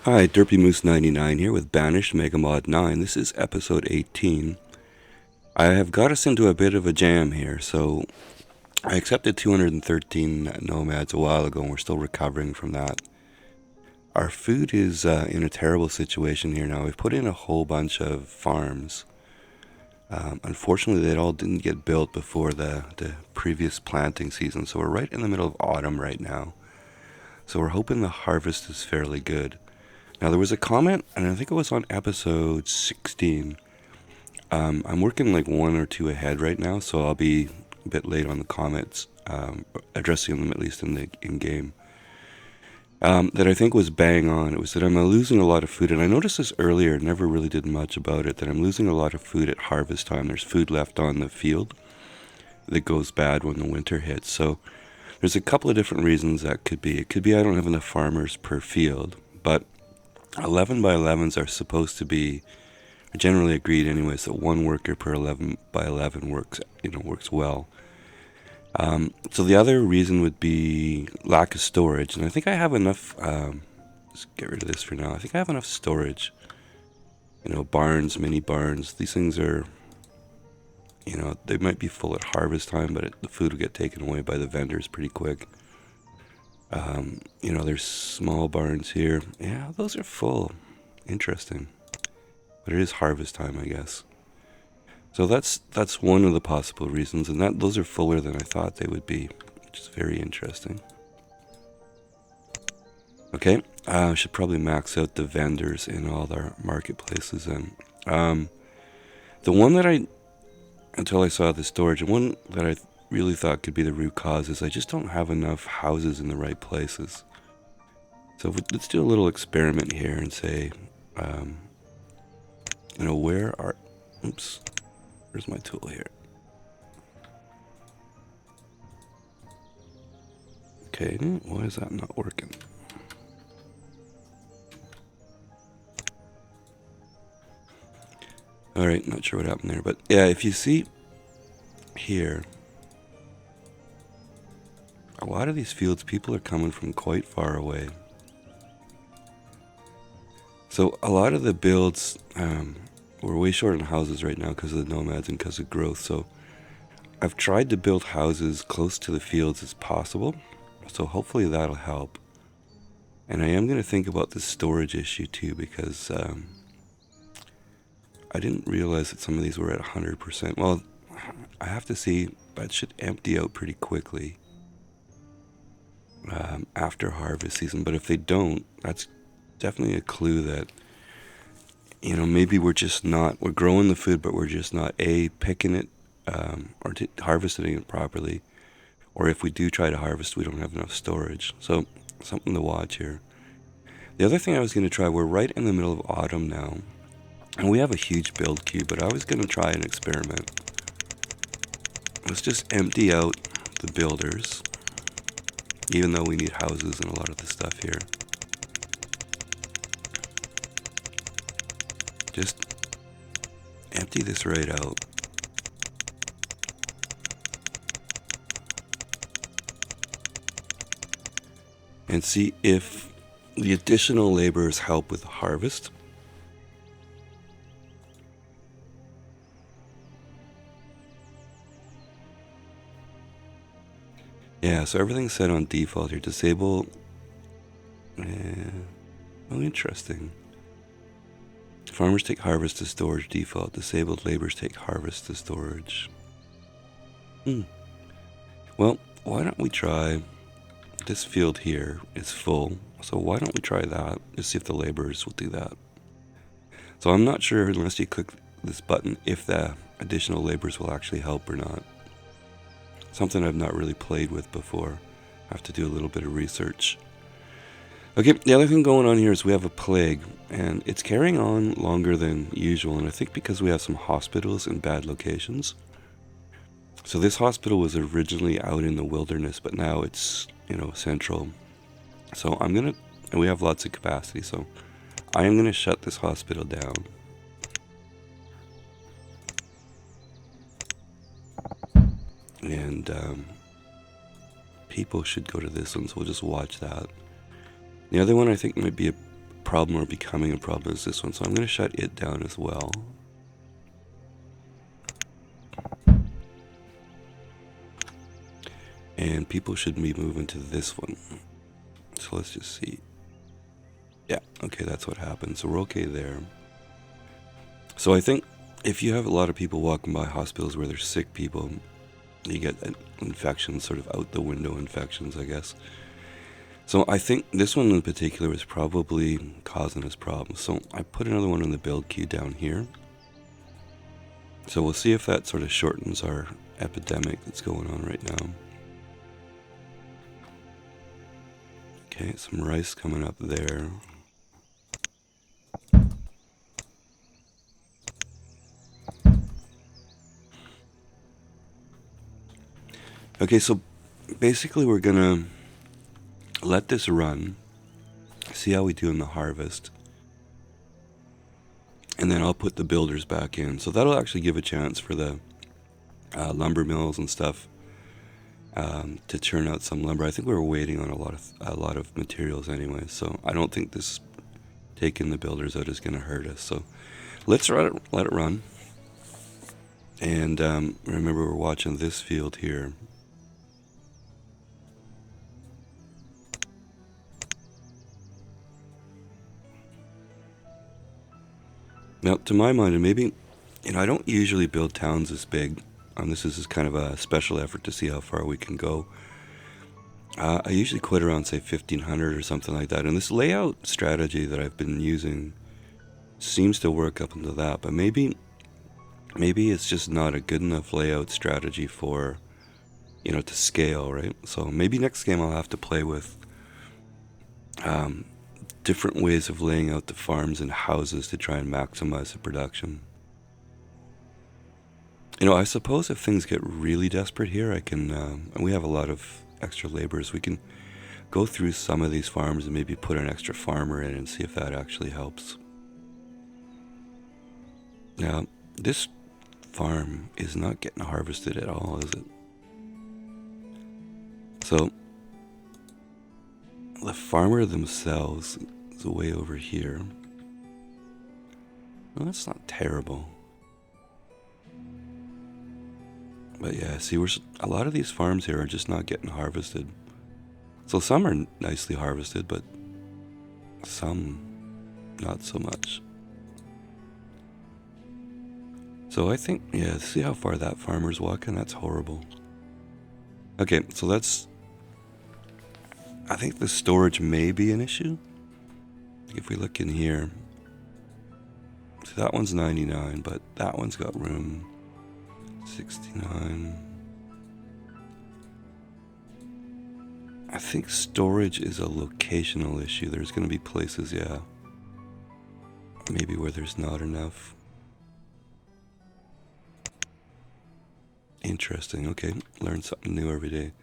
Hi, DerpyMoose99 here with Banished megamod 9. This is episode 18. I have got us into a bit of a jam here, so I accepted 213 nomads a while ago and we're still recovering from that. Our food is in a terrible situation here now. We've put in a whole bunch of farms. Unfortunately, they all didn't get built before the previous planting season, so we're right in the middle of autumn right now. So we're hoping the harvest is fairly good. Now, there was a comment, and I think it was on episode 16. I'm working like one or two ahead right now, so I'll be a bit late on the comments, addressing them at least in game. That I think was bang on. It was that I'm losing a lot of food, and I noticed this earlier, never really did much about it, that I'm losing a lot of food at harvest time. There's food left on the field that goes bad when the winter hits. So there's a couple of different reasons that could be. It could be I don't have enough farmers per field, but 11 by 11s are supposed to be generally agreed anyways that one worker per 11 by 11 works well. So the other reason would be lack of storage, and I think I have enough. Let's get rid of this for now. I think I have enough storage. Barns, mini barns. These things are, they might be full at harvest time, but the food will get taken away by the vendors pretty quick. There's small barns here. Yeah, those are full. Interesting. But it is harvest time, I guess. So that's one of the possible reasons, and those are fuller than I thought they would be, which is very interesting. Okay, I should probably max out the vendors in all our marketplaces then. The one that until I saw the storage, and one that I really thought could be the root cause is I just don't have enough houses in the right places. So let's do a little experiment here and say, where's my tool here? Okay, why is that not working? Alright, not sure what happened there, but yeah, if you see here, a lot of these fields, people are coming from quite far away. So a lot of the builds, we're way short on houses right now because of the nomads and because of growth. So I've tried to build houses close to the fields as possible. So hopefully that'll help. And I am going to think about the storage issue too, because I didn't realize that some of these were at 100%. Well, I have to see, but it should empty out pretty quickly after harvest season. But if they don't, that's definitely a clue that maybe we're growing the food, but we're just not picking it or harvesting it properly, or if we do try to harvest, we don't have enough storage. So something to watch here. The other thing I was going to try, we're right in the middle of autumn now, and we have a huge build queue, but I was going to try an experiment. Let's just empty out the builders, even though we need houses and a lot of the stuff here. Just empty this right out. And see if the additional laborers help with the harvest. Yeah, so everything's set on default here. Disable. Oh, interesting. Farmers take harvest to storage default. Disabled laborers take harvest to storage. Well, why don't we try this field here is full. So why don't we try that? Just see if the laborers will do that. So I'm not sure unless you click this button if the additional laborers will actually help or not. Something I've not really played with before. I have to do a little bit of research. Okay, the other thing going on here is we have a plague, and it's carrying on longer than usual, and I think because we have some hospitals in bad locations. So this hospital was originally out in the wilderness, but now it's, central. So and we have lots of capacity, so I am gonna shut this hospital down. And people should go to this one, so we'll just watch that. The other one I think might be a problem or becoming a problem as this one, so I'm going to shut it down as well. And people should be moving to this one. So let's just see. Yeah, okay, that's what happened. So we're okay there. So I think if you have a lot of people walking by hospitals where there's sick people, you get infections, sort of out the window infections, I guess. So I think this one in particular is probably causing us problems. So I put another one in the build queue down here. So we'll see if that sort of shortens our epidemic that's going on right now. Okay, some rice coming up there. Okay, so basically we're gonna let this run, see how we do in the harvest, and then I'll put the builders back in. So that'll actually give a chance for the lumber mills and stuff to churn out some lumber. I think we were waiting on a lot of materials anyway, so I don't think this taking the builders out is going to hurt us. So let's let it run. And remember, we're watching this field here. Now, to my mind, and maybe, I don't usually build towns this big. This is kind of a special effort to see how far we can go. I usually quit around, say, 1,500 or something like that. And this layout strategy that I've been using seems to work up into that. But maybe it's just not a good enough layout strategy for, to scale, right? So maybe next game I'll have to play with different ways of laying out the farms and houses to try and maximize the production. I suppose if things get really desperate here, I can, and we have a lot of extra laborers, we can go through some of these farms and maybe put an extra farmer in and see if that actually helps. Now, this farm is not getting harvested at all, is it? So, the farmer themselves is way over here. Well, that's not terrible. But yeah, see, a lot of these farms here are just not getting harvested. So some are nicely harvested, but some not so much. So I think, yeah, see how far that farmer's walking? That's horrible. Okay, so I think the storage may be an issue. If we look in here, so that one's 99, but that one's got room. 69. I think storage is a locational issue. There's going to be places, yeah, maybe where there's not enough. Interesting. Okay, learn something new every day.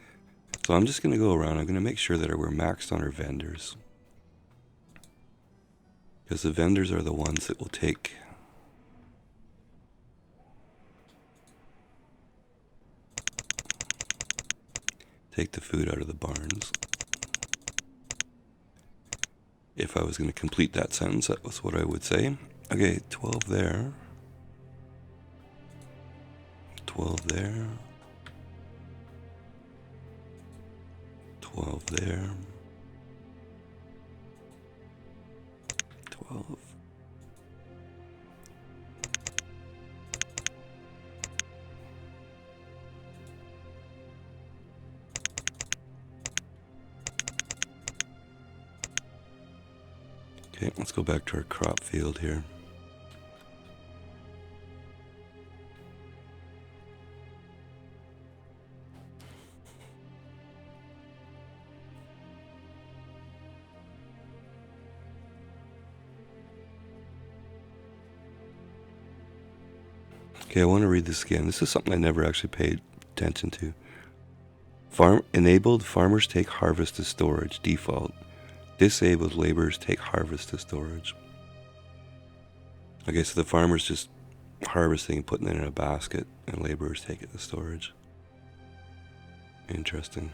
So I'm just going to go around. I'm going to make sure that we're maxed on our vendors, because the vendors are the ones that will take the food out of the barns. If I was going to complete that sentence, that was what I would say. Okay, 12 there. 12 there. 12 there. 12. Okay, let's go back to our crop field here. Okay, I want to read this again. This is something I never actually paid attention to. Enabled, farmers take harvest to storage, default. Disabled, laborers take harvest to storage. Okay, so the farmer's just harvesting and putting it in a basket, and laborers take it to storage. Interesting.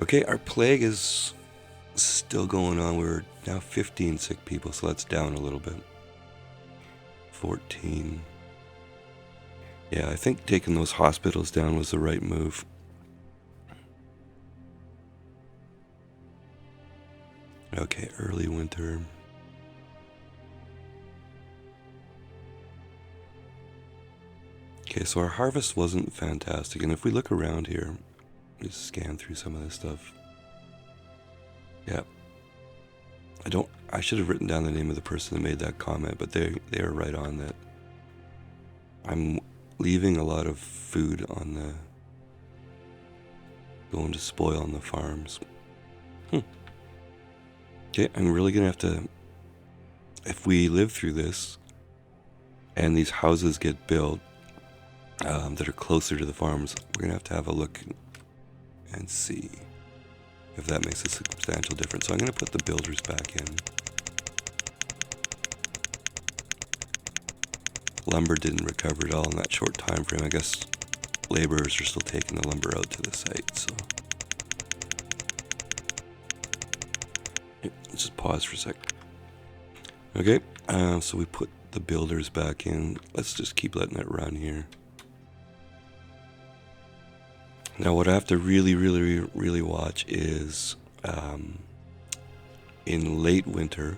Okay, our plague is still going on. We're now 15 sick people, so that's down a little bit. 14. Yeah, I think taking those hospitals down was the right move. Okay, early winter. Okay, so our harvest wasn't fantastic, and if we look around here, just scan through some of this stuff. Yeah. I should have written down the name of the person that made that comment, but they are right on that. I'm leaving a lot of food on the going to spoil on the farms. Okay, I'm really gonna have to, if we live through this and these houses get built that are closer to the farms, we're gonna have a look and see if that makes a substantial difference. So I'm gonna put the builders back in. Lumber didn't recover at all in that short time frame. I guess laborers are still taking the lumber out to the site, so. Let's just pause for a sec. Okay, so we put the builders back in. Let's just keep letting it run here. Now what I have to really watch is in late winter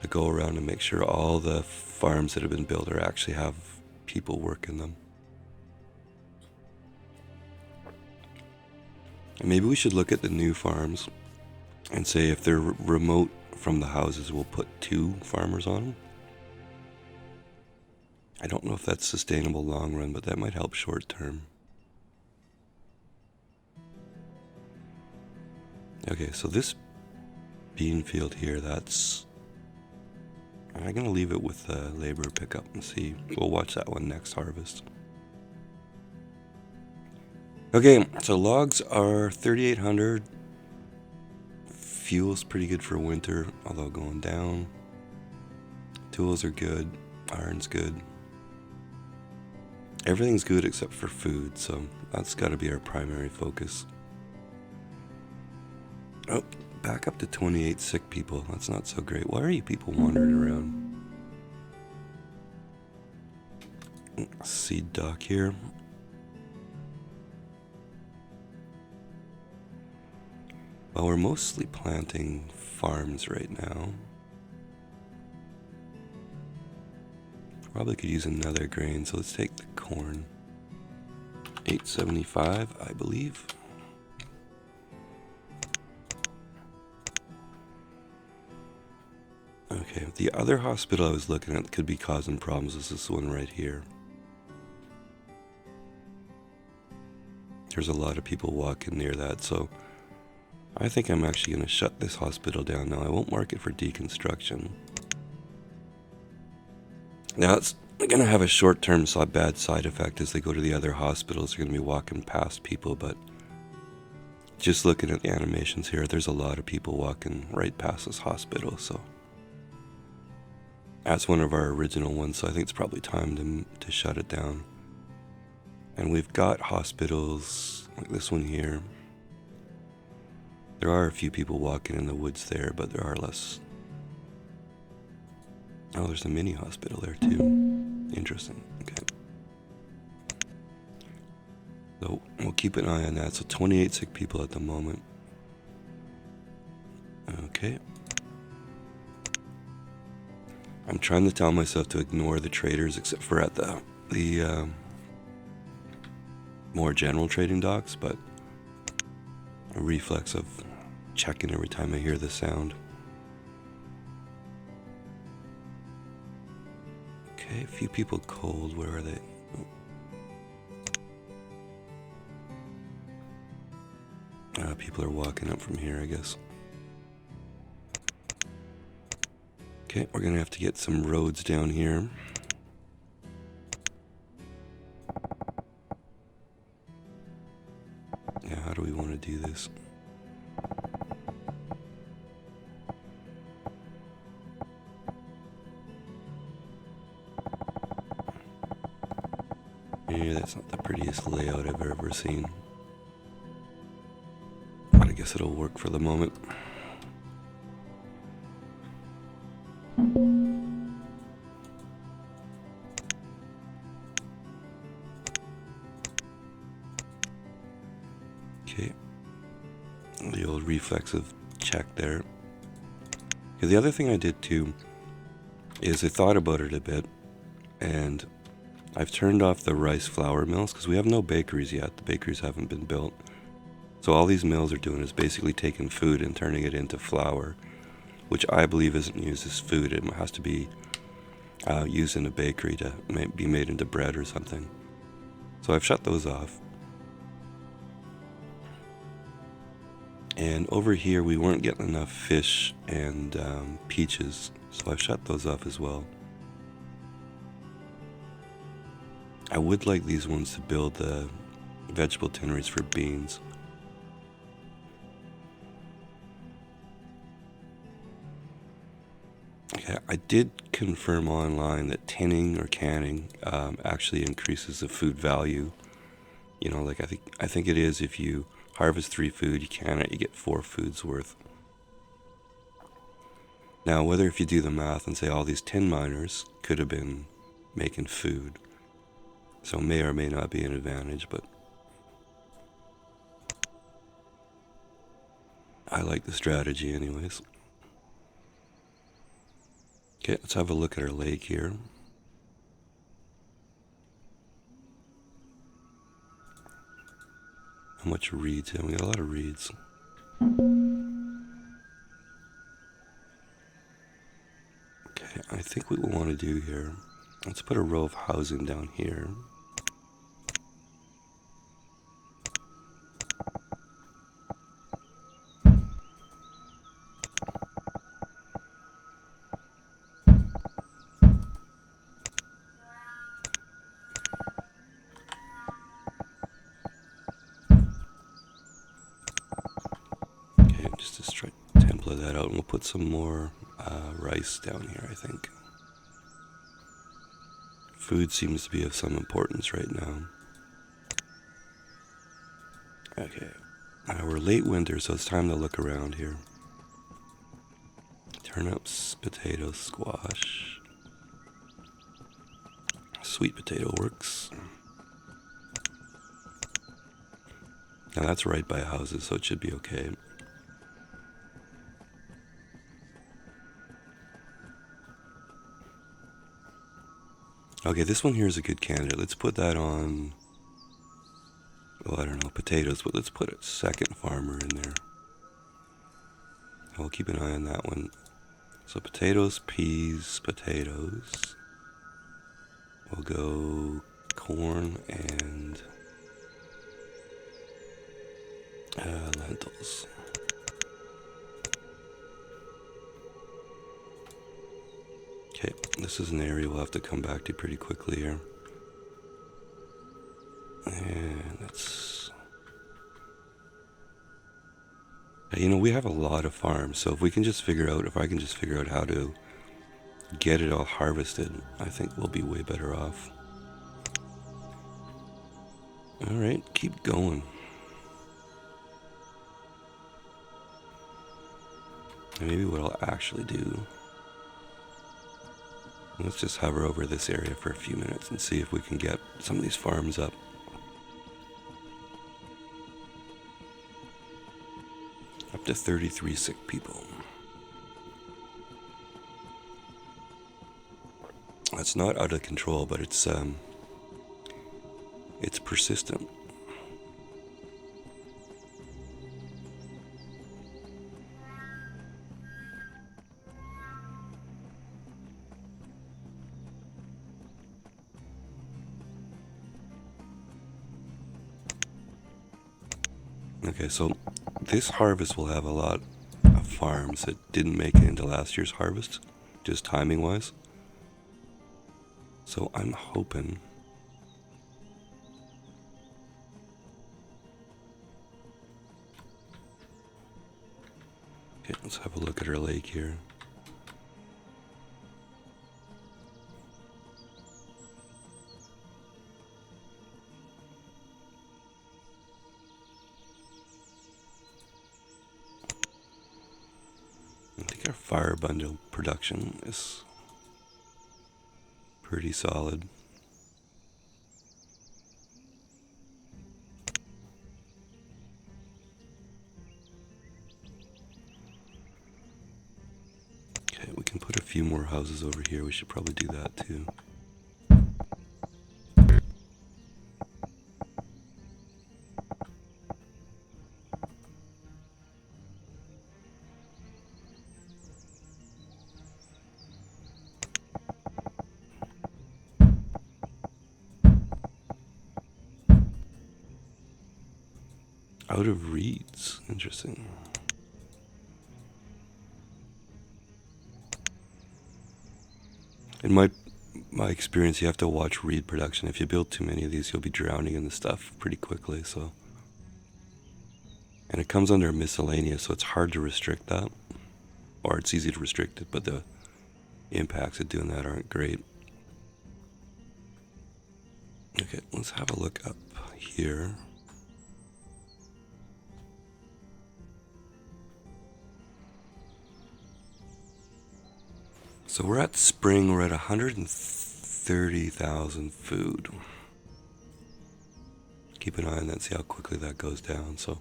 to go around and make sure all the farms that have been built actually have people working them. And maybe we should look at the new farms and say if they're remote from the houses, we'll put 2 farmers on them. I don't know if that's sustainable long run, but that might help short term. Okay, so this bean field here, I'm gonna leave it with the labor pickup and see. We'll watch that one next harvest. Okay, so logs are 3,800. Fuel's pretty good for winter, although going down. Tools are good. Iron's good. Everything's good except for food, so that's got to be our primary focus. Oh, back up to 28 sick people. That's not so great. Why are you people wandering around? Seed dock here. Well, we're mostly planting farms right now. Probably could use another grain, so let's take the corn. 875, I believe. Okay, the other hospital I was looking at that could be causing problems is this one right here. There's a lot of people walking near that, so I think I'm actually going to shut this hospital down now. I won't mark it for deconstruction. Now it's going to have a short-term bad side effect as they go to the other hospitals. They're going to be walking past people, but just looking at the animations here, there's a lot of people walking right past this hospital, so that's one of our original ones, so I think it's probably time to shut it down. And we've got hospitals like this one here. There are a few people walking in the woods there, but there are less. Oh, there's a mini hospital there too. Interesting. Okay. So we'll keep an eye on that. So 28 sick people at the moment. Okay. I'm trying to tell myself to ignore the traders except for at the more general trading docks, but a reflex of checking every time I hear the sound. Okay, a few people cold. Where are they? Oh. People are walking up from here, I guess. Okay, we're gonna have to get some roads down here. Yeah, how do we want to do this? Yeah, that's not the prettiest layout I've ever seen. But I guess it'll work for the moment. Okay, the old reflexive check there. Okay, the other thing I did too is I thought about it a bit, and I've turned off the rice flour mills because we have no bakeries yet. The bakeries haven't been built. So all these mills are doing is basically taking food and turning it into flour, which I believe isn't used as food. It has to be used in a bakery to be made into bread or something. So I've shut those off. And over here we weren't getting enough fish and peaches, so I've shut those off as well. I would like these ones to build the vegetable tinneries for beans. Okay, I did confirm online that tinning or canning actually increases the food value. You know, like I think it is if you harvest 3 food, you can it, you get 4 foods worth. Now, whether if you do the math and say all these tin miners could have been making food, so may or may not be an advantage, but I like the strategy anyways. Okay, let's have a look at our lake here. How much reeds? Yeah, we got a lot of reeds. Okay, I think what we want to do here, let's put a row of housing down here. Okay, just to try template that out, and we'll put some more rice down here, I think. Food seems to be of some importance right now. Okay, we're late winter, so it's time to look around here. Turnips, potatoes, squash. Sweet potato works. Now that's right by houses, so it should be okay. Okay, this one here is a good candidate. Let's put that on, well, I don't know, potatoes, but let's put a second farmer in there. I'll keep an eye on that one. So potatoes, peas, potatoes. We'll go corn and lentils. Okay, this is an area we'll have to come back to pretty quickly here. And let's... You know, we have a lot of farms, so if I can just figure out how to get it all harvested, I think we'll be way better off. Alright, keep going. And maybe what I'll actually do, let's just hover over this area for a few minutes and see if we can get some of these farms up. Up to 33 sick people. That's not out of control, but it's persistent. Okay, so this harvest will have a lot of farms that didn't make it into last year's harvest, just timing wise. So I'm hoping okay, let's have a look at our lake here. I think our fire bundle production is pretty solid. Okay, we can put a few more houses over here. We should probably do that too. Out of reeds. Interesting. In my experience, you have to watch reed production. If you build too many of these, you'll be drowning in the stuff pretty quickly. So, and it comes under miscellaneous, so it's hard to restrict that, or it's easy to restrict it, but the impacts of doing that aren't great. Okay, let's have a look up here. So we're at spring, we're at 130,000 food. Keep an eye on that, see how quickly that goes down. So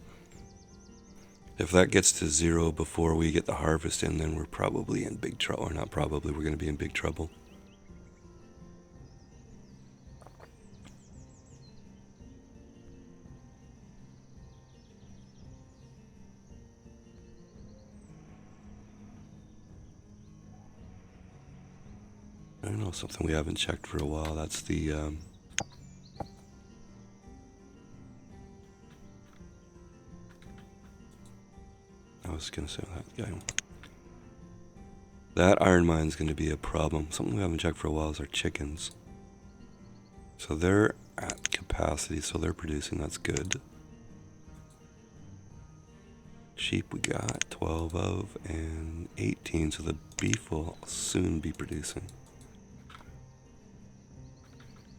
if that gets to 0 before we get the harvest in, then we're probably in big trouble. Or not probably, we're going to be in big trouble. I don't know, something we haven't checked for a while. That's the I was gonna say that. Yeah. That iron mine's gonna be a problem. Something we haven't checked for a while is our chickens. So they're at capacity, so they're producing, that's good. Sheep we got 12 of, and 18, so the beef will soon be producing.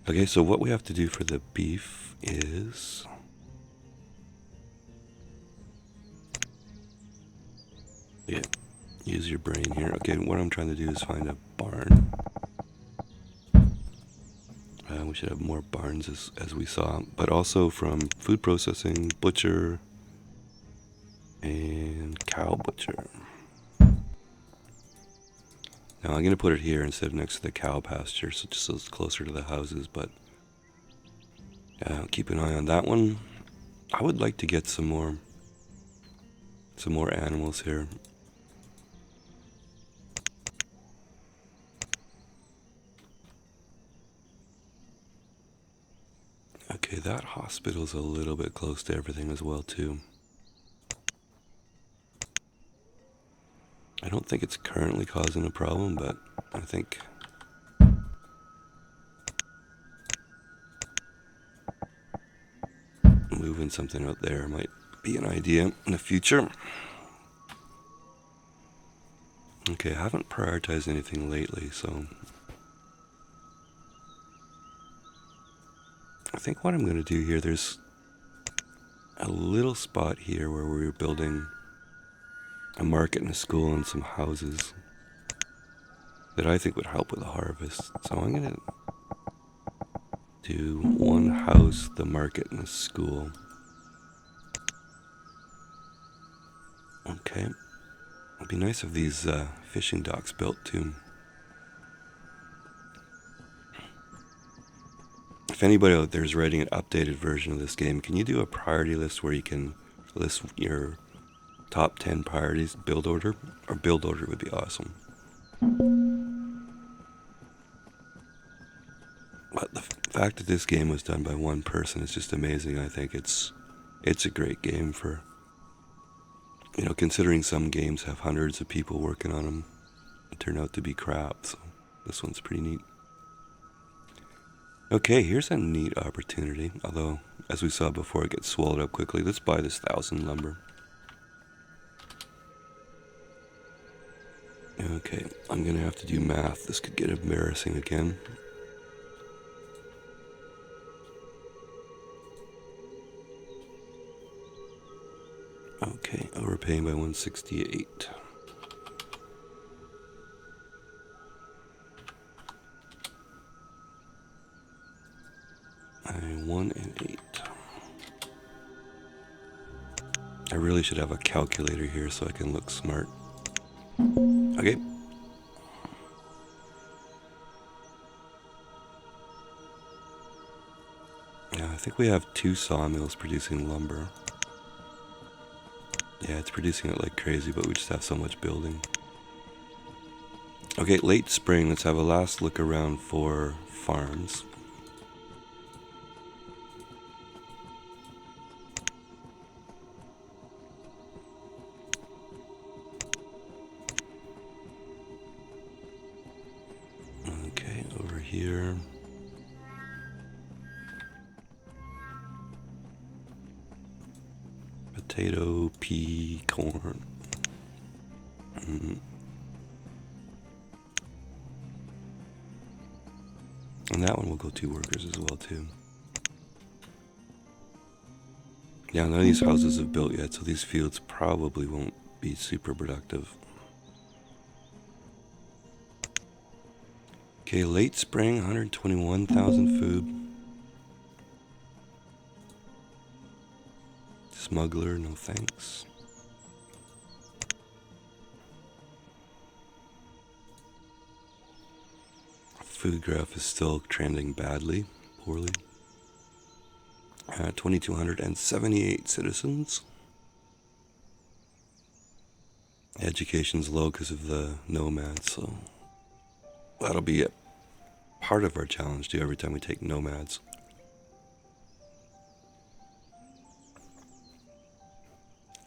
Okay, so what we have to do for the beef is use your brain here. Okay, what I'm trying to do is find a barn. We should have more barns as we saw, but also from food processing, butcher, and cow butcher. Now I'm going to put it here instead of next to the cow pasture, so just so it's closer to the houses, but keep an eye on that one. I would like to get some more animals here. Okay, that hospital's a little bit close to everything as well too. I don't think it's currently causing a problem, but I think moving something out there might be an idea in the future. Okay, I haven't prioritized anything lately, so I think what I'm going to do here, there's a little spot here where we were building a market and a school and some houses that I think would help with the harvest. So I'm going to do one house, the market, and the school. Okay. It'd be nice if these fishing docks built too. If anybody out there is writing an updated version of this game, can you do a priority list where you can list your top 10 priorities, build order? Or build order would be awesome. But the fact that this game was done by one person is just amazing. I think it's a great game for, considering some games have hundreds of people working on them, it turned out to be crap, so this one's pretty neat. Okay, here's a neat opportunity, although, as we saw before, it gets swallowed up quickly. Let's buy this 1,000 lumber. Okay, I'm gonna have to do math. This could get embarrassing again. Okay, overpaying by 168. 1 and 8. I really should have a calculator here so I can look smart. Okay. Yeah, I think we have 2 sawmills producing lumber. Yeah, it's producing it like crazy, but we just have so much building. Okay, late spring, let's have a last look around for farms. Okay, over here. Potato, pea, corn. And that one will go 2 workers as well too. Yeah, none of these houses have built yet, so these fields probably won't be super productive. Okay, late spring, 121,000 food. Smuggler, no thanks. Food graph is still trending badly, poorly. 2,278 citizens. Education's low because of the nomads, so that'll be a part of our challenge too every time we take nomads.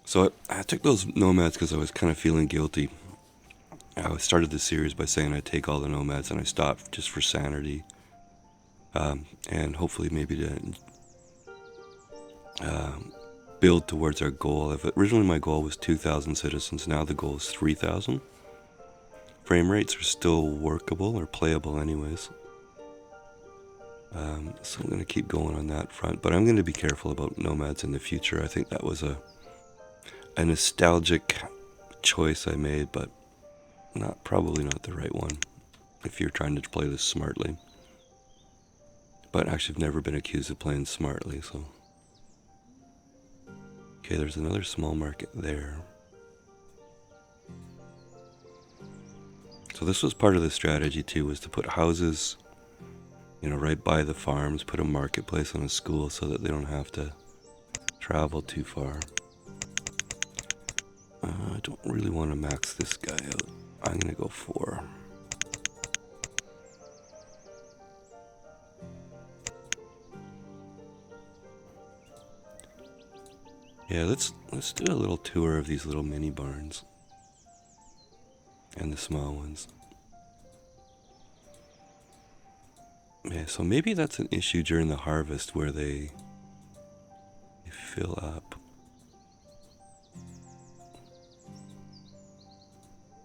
So I took those nomads because I was kind of feeling guilty. I started the series by saying I'd take all the nomads, and I stopped just for sanity. And hopefully maybe to build towards our goal. If originally my goal was 2,000 citizens, now the goal is 3,000. Frame rates are still workable or playable anyways. So I'm going to keep going on that front, but I'm going to be careful about nomads in the future. I think that was a nostalgic choice I made, but probably not the right one if you're trying to play this smartly. But actually I've never been accused of playing smartly, so. Okay, there's another small market there. So this was part of the strategy too, was to put houses, right by the farms, put a marketplace and a school so that they don't have to travel too far. I don't really want to max this guy out. I'm going to go 4. Yeah, let's do a little tour of these little mini barns. And the small ones. Yeah, so maybe that's an issue during the harvest where they fill up.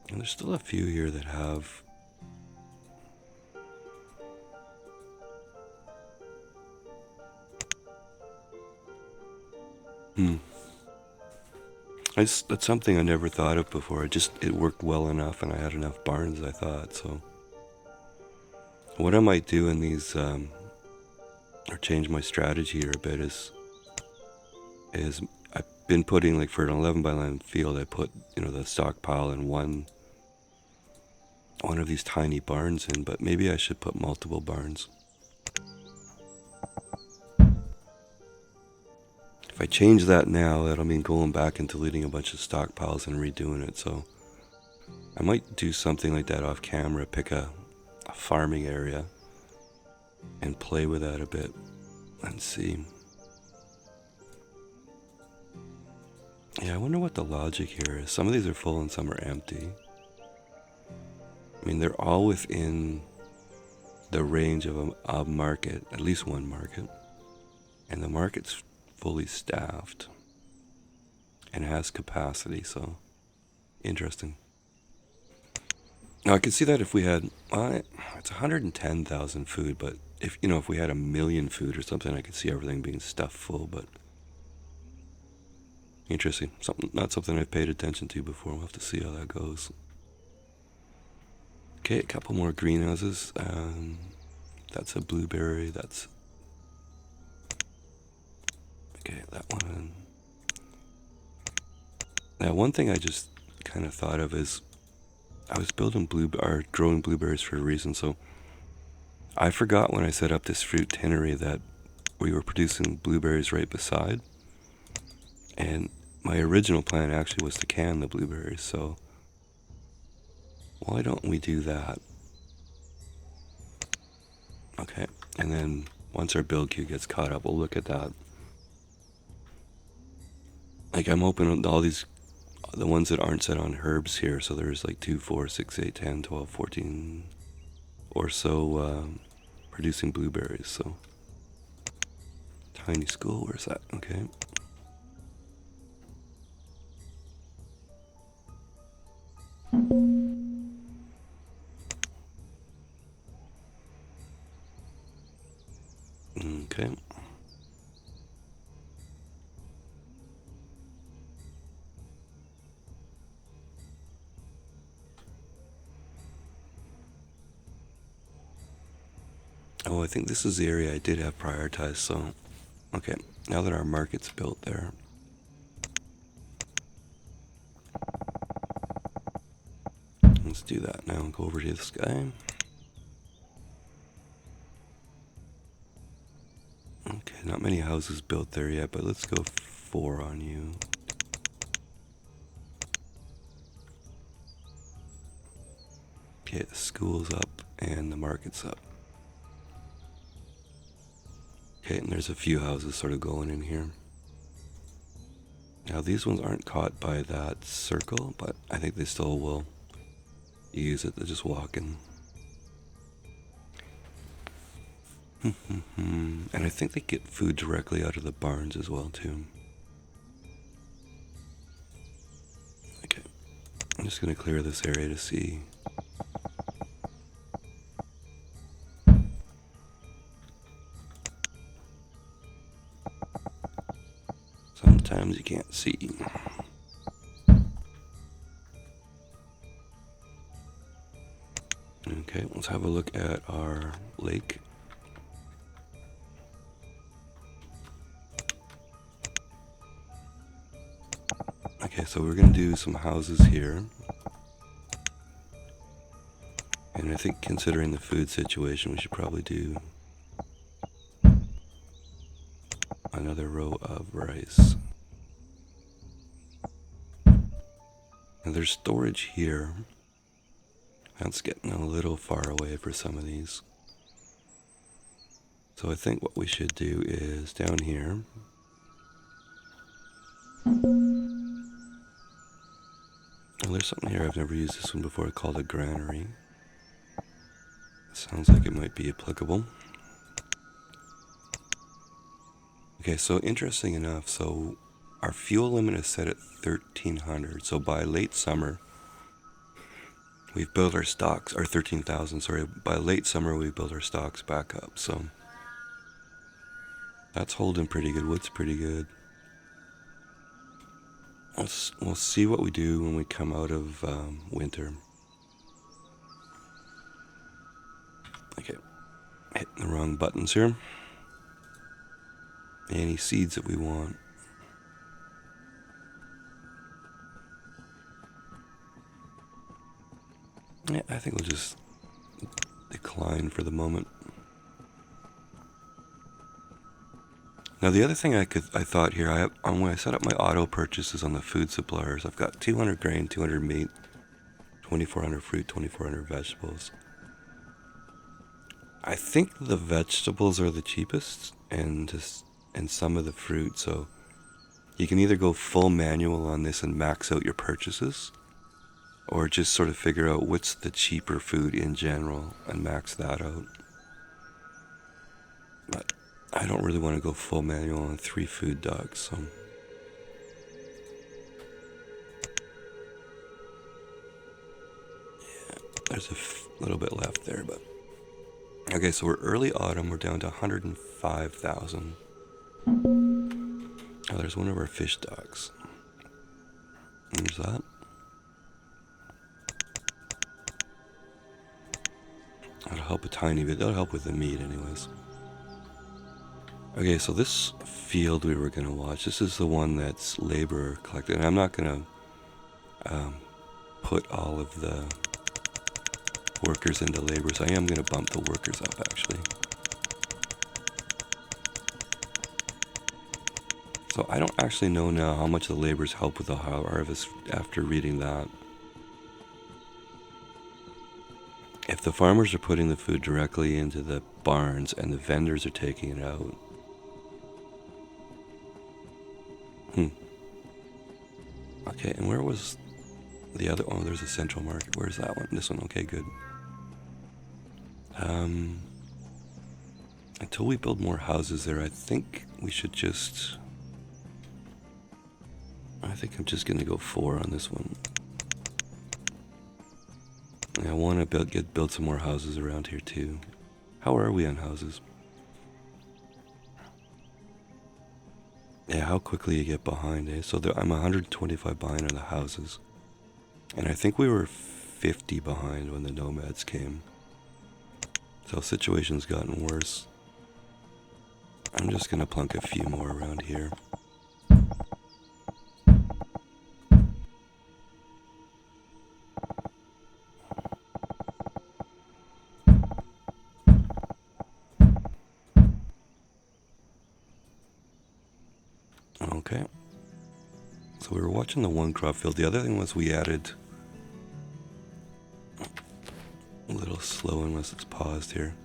And there's still a few here that have that's something I never thought of before. It worked well enough, and I had enough barns, I thought. So what I might do in these, or change my strategy here a bit, is I've been putting, like for an 11 by 11 field, I put the stockpile in one of these tiny barns in, but maybe I should put multiple barns. If I change that now, that'll mean going back and deleting a bunch of stockpiles and redoing it. So I might do something like that off camera, pick a farming area and play with that a bit and see. Yeah, I wonder what the logic here is. Some of these are full and some are empty. I mean, they're all within the range of a market, at least one market. And the market's fully staffed and has capacity, so interesting. Now I could see that if we had, it's 110,000 food, but if we had 1 million food or something, I could see everything being stuffed full, but interesting. Not something I've paid attention to before. We'll have to see how that goes. Okay, a couple more greenhouses. That's a blueberry, that's Okay, that one. Now, one thing I just kind of thought of is I was building growing blueberries for a reason. So I forgot when I set up this fruit tannery that we were producing blueberries right beside, and my original plan actually was to can the blueberries. So why don't we do that? Okay, and then once our build queue gets caught up, we'll look at that. Like, I'm open all these, the ones that aren't set on herbs here. So there's like 2, 4, 6, 8, 10, 12, 14 or so producing blueberries. So tiny school, where's that? Okay. Okay. Oh, I think this is the area I did have prioritized, so okay, now that our market's built there, let's do that now and go over to this guy. Okay, not many houses built there yet, but let's go 4 on you. Okay, the school's up and the market's up. Okay, and there's a few houses sort of going in here. Now these ones aren't caught by that circle, but I think they still will use it. They're just walking. And I think they get food directly out of the barns as well too. Okay, I'm just gonna clear this area to see. Sometimes you can't see. Okay, let's have a look at our lake. Okay, so we're gonna do some houses here. And I think considering the food situation, we should probably do another row of rice. And there's storage here. That's getting a little far away for some of these. So I think what we should do is down here. Oh, there's something here, I've never used this one before, called a granary. Sounds like it might be applicable. Okay, so interesting enough, so our fuel limit is set at 1,300. So by late summer, we've built our stocks, or 13,000, sorry. By late summer, we built our stocks back up. So that's holding pretty good. Wood's pretty good. We'll see what we do when we come out of winter. Okay, hitting the wrong buttons here. Any seeds that we want. Yeah, I think we'll just decline for the moment. Now the other thing I thought here, when I set up my auto purchases on the food suppliers, I've got 200 grain, 200 meat, 2,400 fruit, 2,400 vegetables. I think the vegetables are the cheapest, and some of the fruit. So you can either go full manual on this and max out your purchases, or just sort of figure out what's the cheaper food in general and max that out. But I don't really want to go full manual on 3 food dogs, so. Yeah, there's a little bit left there, but. Okay, so we're early autumn, we're down to 105,000. Oh, there's one of our fish dogs. There's that. That'll help a tiny bit. That'll help with the meat anyways. Okay, so this field we were going to watch, this is the one that's labor collected. And I'm not going to put all of the workers into labor, so I am going to bump the workers up actually. So I don't actually know now how much the laborers help with the harvest after reading that. If the farmers are putting the food directly into the barns and the vendors are taking it out. Okay, and where was the other? Oh, there's a central market. Where's that one? This one. Okay, good. Until we build more houses there, I think we should just... I think I'm just gonna go 4 on this one. I want to build some more houses around here too. How are we on houses? Yeah, how quickly you get behind, eh? So I'm 125 behind on the houses. And I think we were 50 behind when the nomads came. So situation's gotten worse. I'm just gonna plunk a few more around here. Okay. So we were watching the one crop field. The other thing was we added... A little slow unless it's paused here.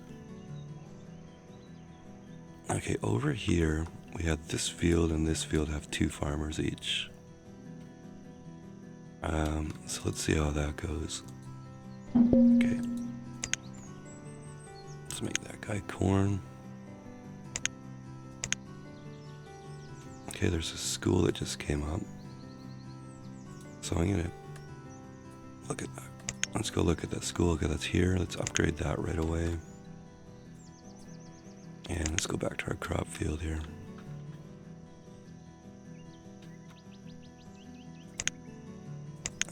Okay, over here we had this field and this field have 2 farmers each. So let's see how that goes. Okay. Let's make that guy corn. Okay, there's a school that just came up. So I'm gonna look at that. Let's go look at that school. Okay, that's here. Let's upgrade that right away. And let's go back to our crop field here.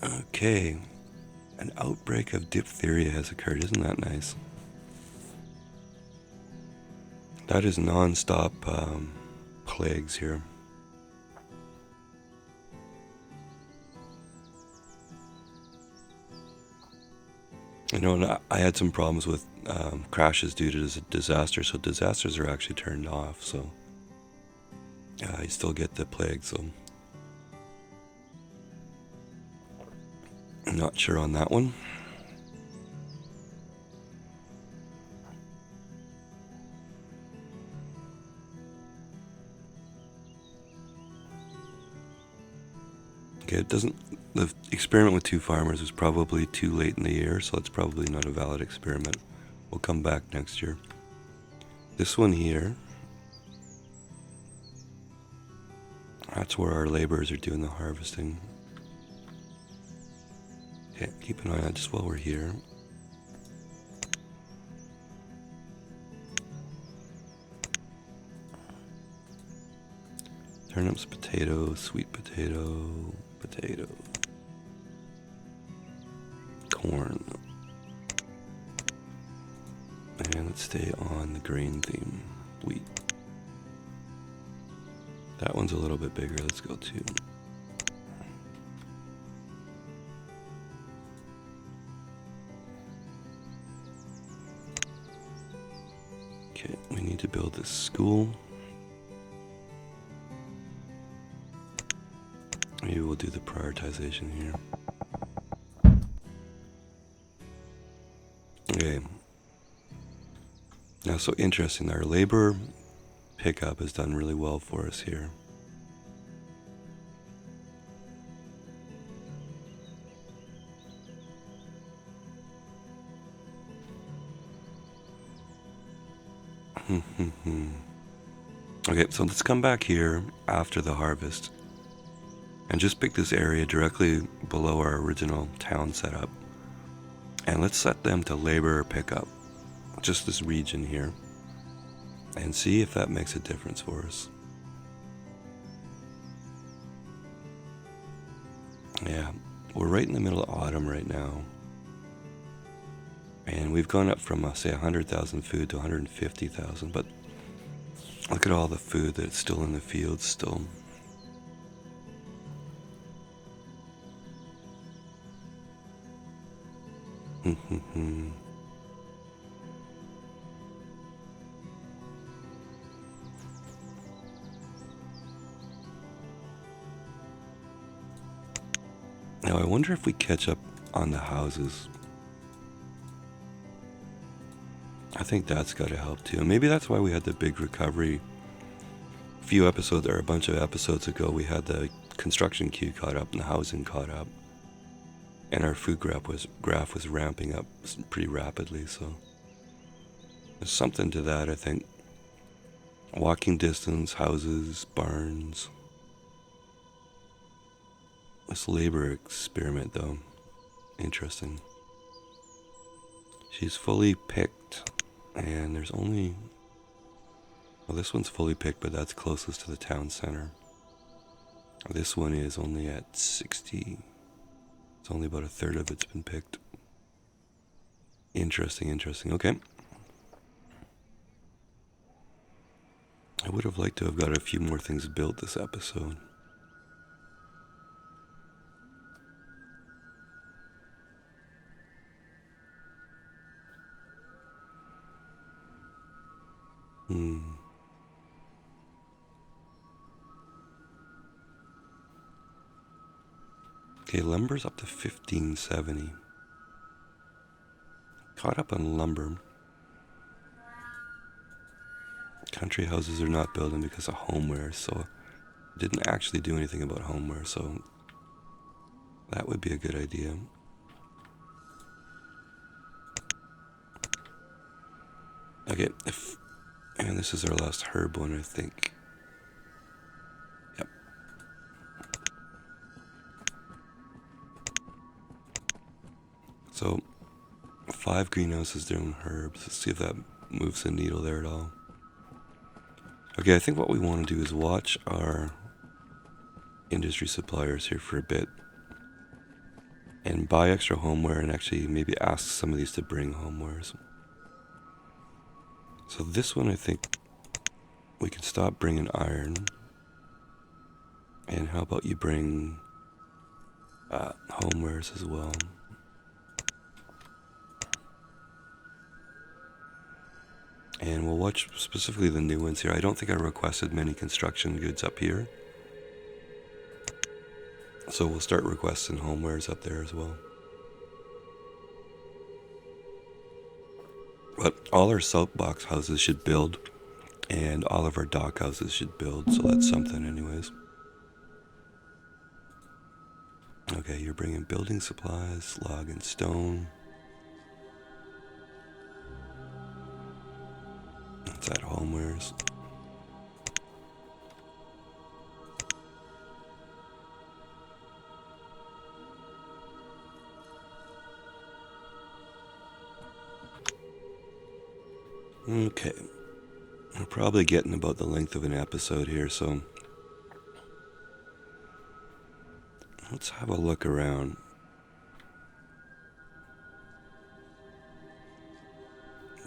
Okay. An outbreak of diphtheria has occurred. Isn't that nice? That is non-stop plagues here. You know, and I had some problems with crashes due to disaster, so disasters are actually turned off, so I still get the plague, so I'm not sure on that one. Okay, it doesn't... The experiment with 2 farmers was probably too late in the year, so it's probably not a valid experiment. We'll come back next year. This one here, that's where our laborers are doing the harvesting. Okay, keep an eye on it just while we're here. Turnips, potato, sweet potato, potato, corn. And let's stay on the grain theme, wheat. That one's a little bit bigger, let's go 2. Okay, we need to build this school. Maybe we'll do the prioritization here. Okay. Now, so interesting, our labor pickup has done really well for us here. Okay, so let's come back here after the harvest and just pick this area directly below our original town setup. And let's set them to labor pickup, just this region here, and see if that makes a difference for us. Yeah, we're right in the middle of autumn right now. And we've gone up from, say, 100,000 food to 150,000, but Look at all the food that's still in the fields still. Now I wonder if we catch up on the houses. I think that's got to help too. Maybe that's why we had the big recovery. A few episodes, or a bunch of episodes ago, we had the construction queue caught up and the housing caught up. And our food graph was ramping up pretty rapidly, so there's something to that, I think. Walking distance, houses, barns. This labor experiment, though, interesting. She's fully picked, and there's only... Well, this one's fully picked, but that's closest to the town center. This one is only at 60. It's only about a third of it's been picked. Interesting, interesting. Okay. I would have liked to have got a few more things built this episode. Okay, lumber's up to 1570. Caught up on lumber. Country houses are not building because of homeware, so didn't actually do anything about homeware, so that would be a good idea. Okay, and this is our last herb one, I think. Yep. So 5 greenhouses doing herbs. Let's see if that moves the needle there at all. Okay, I think what we want to do is watch our industry suppliers here for a bit and buy extra homeware and actually maybe ask some of these to bring homewares. So this one, I think we can stop bringing iron. And how about you bring homewares as well? And we'll watch specifically the new ones here. I don't think I requested many construction goods up here. So we'll start requesting homewares up there as well. But all our soapbox houses should build, and all of our dock houses should build, so that's something anyways. Okay, you're bringing building supplies, log and stone. That's at homewares. Okay, we're probably getting about the length of an episode here, so let's have a look around.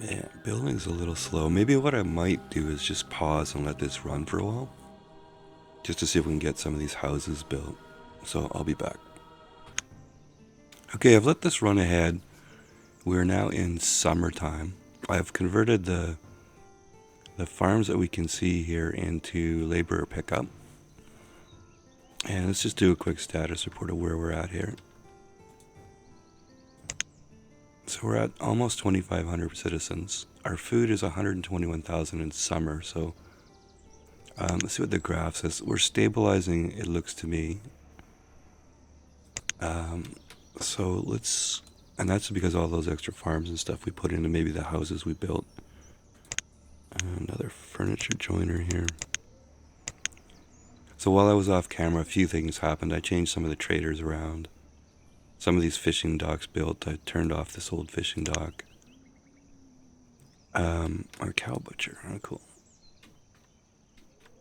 Yeah, building's a little slow. Maybe what I might do is just pause and let this run for a while, just to see if we can get some of these houses built. So I'll be back. Okay, I've let this run ahead. We're now in summertime. I've converted the farms that we can see here into laborer pickup. And let's just do a quick status report of where we're at here. So we're at almost 2,500 citizens. Our food is 121,000 in summer, so let's see what the graph says. We're stabilizing, it looks to me. So let's... And that's because all those extra farms and stuff we put into maybe the houses we built. Another furniture joiner here. So while I was off camera, a few things happened. I changed some of the traders around. Some of these fishing docks built. I turned off this old fishing dock. Our cow butcher. Oh, cool.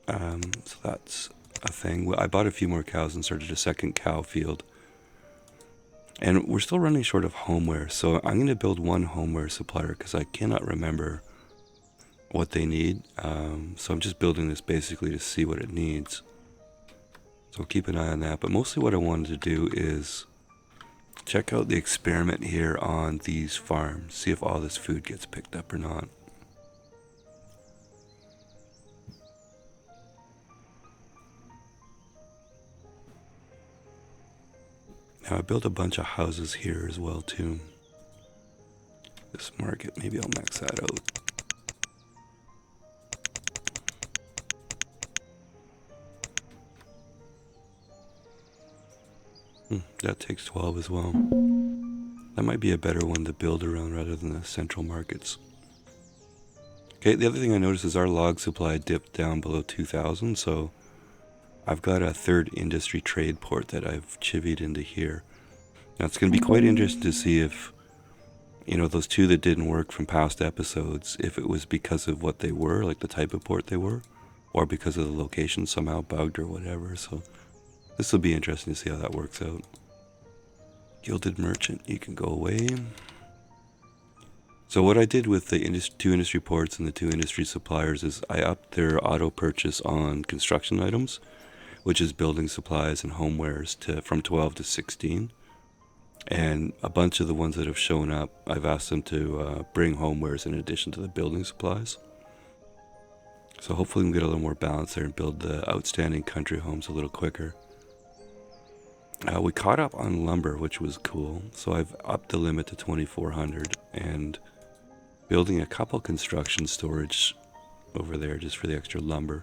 So that's a thing. I bought a few more cows and started a second cow field. And we're still running short of homeware, so I'm going to build one homeware supplier because I cannot remember what they need. So I'm just building this basically to see what it needs. So keep an eye on that. But mostly what I wanted to do is check out the experiment here on these farms. See if all this food gets picked up or not. Now I built a bunch of houses here as well too. This market, maybe I'll max that out. That takes 12 as well. That might be a better one to build around rather than the central markets. Okay, the other thing I noticed is our log supply dipped down below 2,000, so I've got a third industry trade port that I've chivied into here. Now it's going to be quite interesting to see if, you know, those two that didn't work from past episodes, if it was because of what they were, like the type of port they were, or because of the location somehow bugged or whatever. So this will be interesting to see how that works out. Gilded Merchant, you can go away. So what I did with the two industry ports and the two industry suppliers is I upped their auto purchase on construction items, which is building supplies and homewares, from 12 to 16. And a bunch of the ones that have shown up, I've asked them to bring homewares in addition to the building supplies. So hopefully we can get a little more balance there and build the outstanding country homes a little quicker. We caught up on lumber, which was cool. So I've upped the limit to 2,400 and building a couple construction storage over there just for the extra lumber.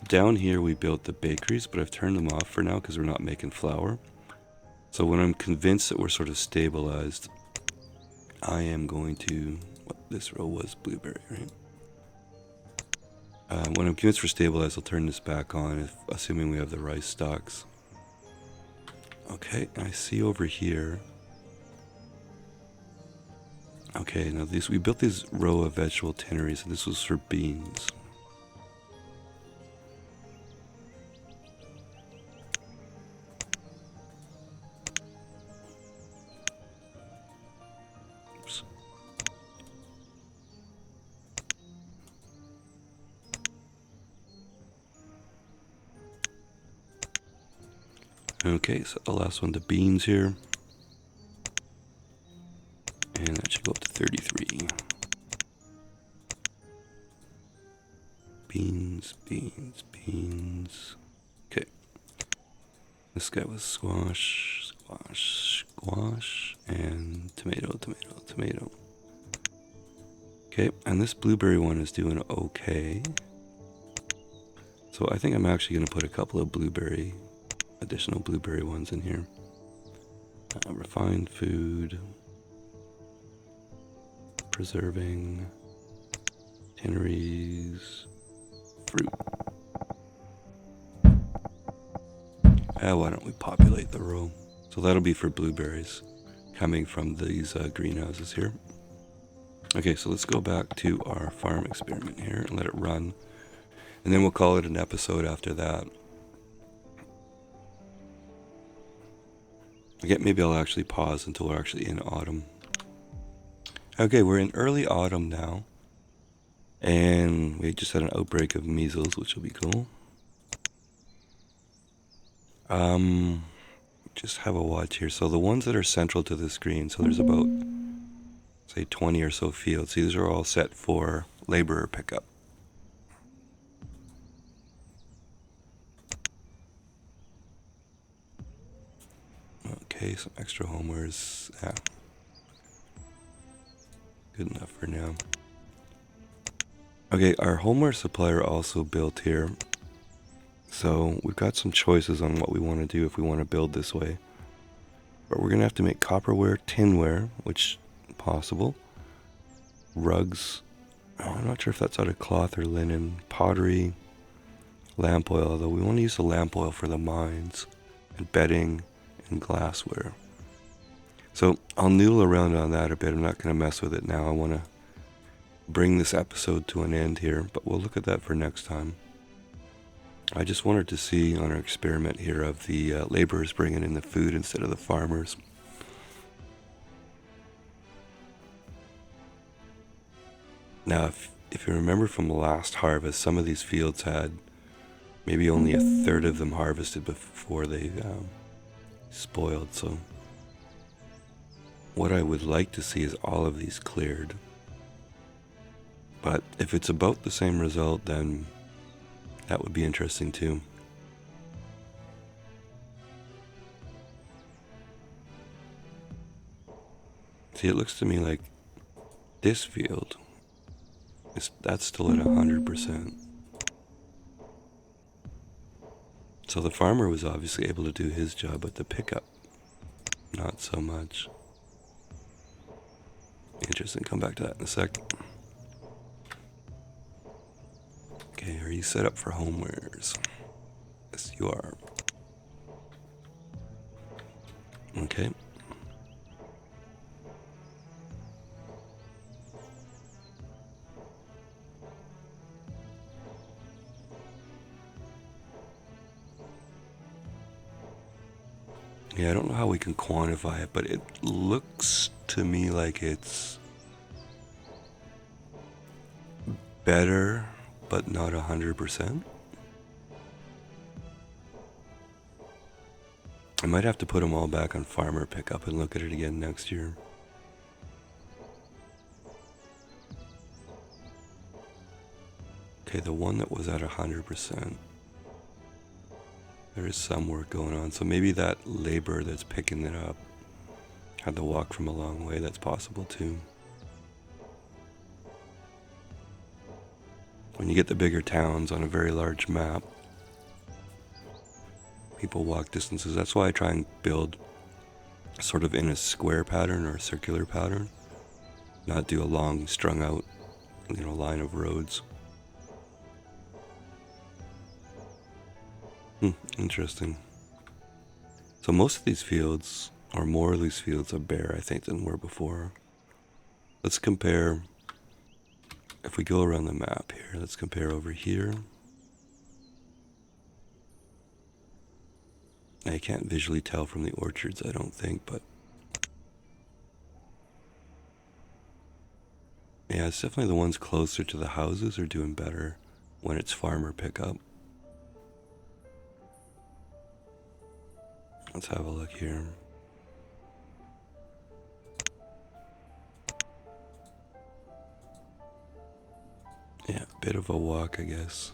Down here we built the bakeries, but I've turned them off for now because we're not making flour. So when I'm convinced that we're sort of stabilized, I am going to, this row was blueberry, right? When I'm convinced we're stabilized, I'll turn this back on, assuming we have the rice stocks. Okay, I see over here. Okay, now we built these row of vegetable tanneries, and this was for beans. Oops. Okay, so the last one, the beans here. And that should go up to 33. Beans, beans, beans. Okay. This guy was squash, squash, squash, and tomato, tomato, tomato. Okay, and this blueberry one is doing okay. So I think I'm actually going to put a couple of additional blueberry ones in here. Refined food. Preserving, tanneries, fruit. Why don't we populate the row? So that'll be for blueberries coming from these greenhouses here. Okay, so let's go back to our farm experiment here and let it run. And then we'll call it an episode after that. Okay, maybe I'll actually pause until we're actually in autumn. Okay, we're in early autumn now, and we just had an outbreak of measles, which will be cool. Just have a watch here. So the ones that are central to the screen, so there's about, say, 20 or so fields. These are all set for laborer pickup. Okay, some extra homewares. Yeah. Good enough for now. Okay, our homeware supplier also built here. So we've got some choices on what we want to do if we want to build this way. But we're going to have to make copperware, tinware, which is possible. Rugs. I'm not sure if that's out of cloth or linen. Pottery. Lamp oil, although we want to use the lamp oil for the mines. And bedding and glassware. So I'll noodle around on that a bit. I'm not going to mess with it now. I want to bring this episode to an end here, but we'll look at that for next time. I just wanted to see on our experiment here of the laborers bringing in the food instead of the farmers. Now, if you remember from the last harvest, some of these fields had maybe only a third of them harvested before they spoiled. So what I would like to see is all of these cleared. But if it's about the same result, then that would be interesting too. See, it looks to me like this field, that's still at 100%. So the farmer was obviously able to do his job, but the pickup, not so much. Interesting, come back to that in a sec. Okay, are you set up for homewares? Yes, you are. Okay. Yeah, I don't know how we can quantify it, but it looks to me like it's better, but not 100%. I might have to put them all back on farmer pickup and look at it again next year. Okay, the one that was at 100%. There is some work going on, so maybe that labor that's picking it up had to walk from a long way. That's possible too. When you get the bigger towns on a very large map, people walk distances. That's why I try and build sort of in a square pattern or a circular pattern, not do a long strung out, line of roads. Interesting. So most of these fields, or more of these fields, are bare, I think, than were before. Let's compare. If we go around the map here, let's compare over here. I can't visually tell from the orchards, I don't think, but yeah, it's definitely the ones closer to the houses are doing better when it's farmer pickup. Let's have a look here. Yeah, bit of a walk, I guess.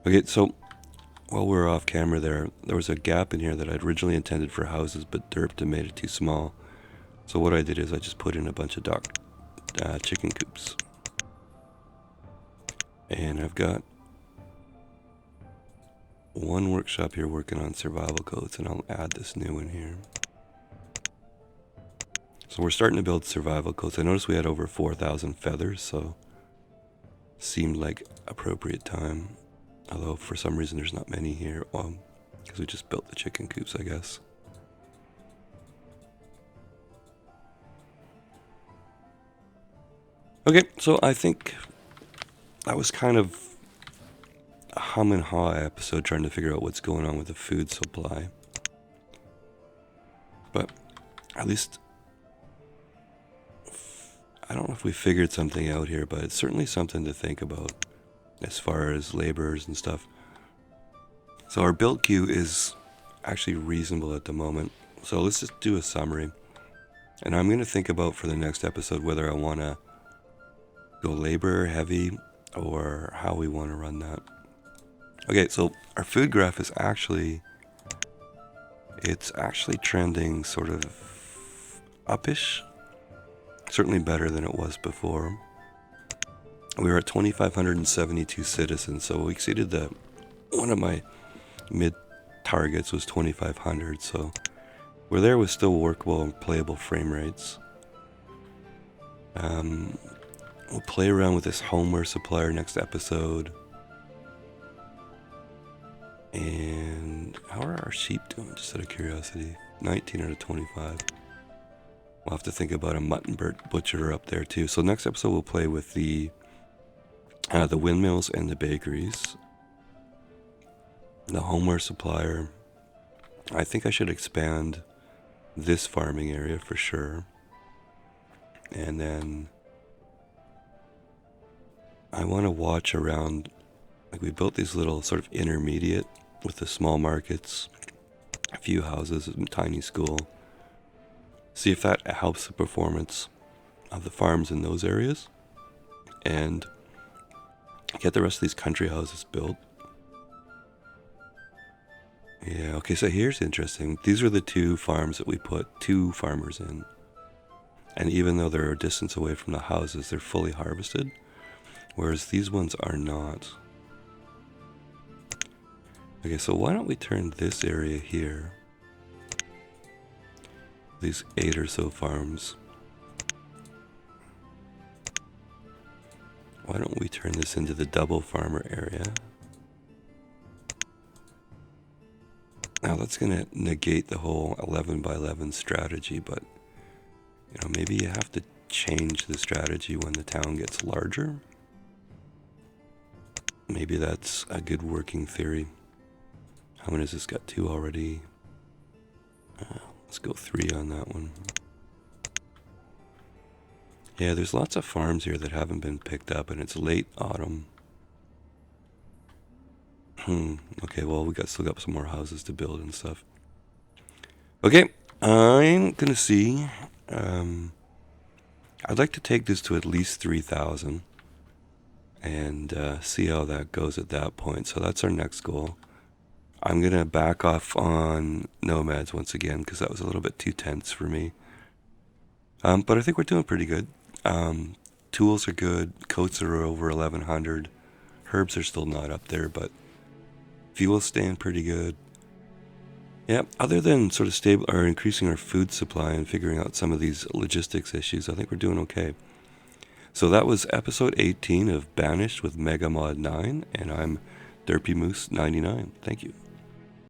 Okay, so while we were off camera there was a gap in here that I'd originally intended for houses, but derped and made it too small. So what I did is I just put in a bunch of chicken coops. And I've got one workshop here working on survival codes, and I'll add this new one here. So we're starting to build survival codes. I noticed we had over 4,000 feathers, so seemed like appropriate time. Although for some reason there's not many here, because we just built the chicken coops, I guess. Okay, so I think that was kind of a hum and haw episode trying to figure out what's going on with the food supply. But at least, I don't know if we figured something out here, but it's certainly something to think about as far as laborers and stuff. So our build queue is actually reasonable at the moment. So let's just do a summary. And I'm going to think about for the next episode whether I want to go labor heavy or how we want to run that. Okay, so our food graph is actually trending sort of uppish. Certainly better than it was before. We were at 2,572 citizens, so we exceeded one of my mid targets was 2,500, so we're there with still workable and playable frame rates. We'll play around with this homeware supplier next episode. And how are our sheep doing, just out of curiosity? 19 out of 25. We'll have to think about a mutton butcher up there too. So next episode we'll play with the windmills and the bakeries. The homeware supplier. I think I should expand this farming area for sure. And then I want to watch around. Like, we built these little sort of intermediate with the small markets, a few houses, a tiny school. See if that helps the performance of the farms in those areas, and get the rest of these country houses built. Yeah, okay, so here's interesting. These are the two farms that we put 2 farmers in. And even though they're a distance away from the houses, they're fully harvested, whereas these ones are not. Okay, so why don't we turn this area here, these 8 or so farms, why don't we turn this into the double farmer area? Now that's going to negate the whole 11 by 11 strategy, but you know, maybe you have to change the strategy when the town gets larger. Maybe that's a good working theory. How many has this got? 2 already. Let's go 3 on that one. Yeah, there's lots of farms here that haven't been picked up, and it's late autumn. Okay, well, still got some more houses to build and stuff. Okay, I'm gonna see. I'd like to take this to at least 3,000 and see how that goes at that point. So that's our next goal. I'm gonna back off on nomads once again because that was a little bit too tense for me. But I think we're doing pretty good. Tools are good. Coats are over 1,100. Herbs are still not up there, but fuel's staying pretty good. Yeah, other than sort of stable or increasing our food supply and figuring out some of these logistics issues, I think we're doing okay. So that was episode 18 of Banished with megamod 9, and I'm Derpy Moose 99. Thank you.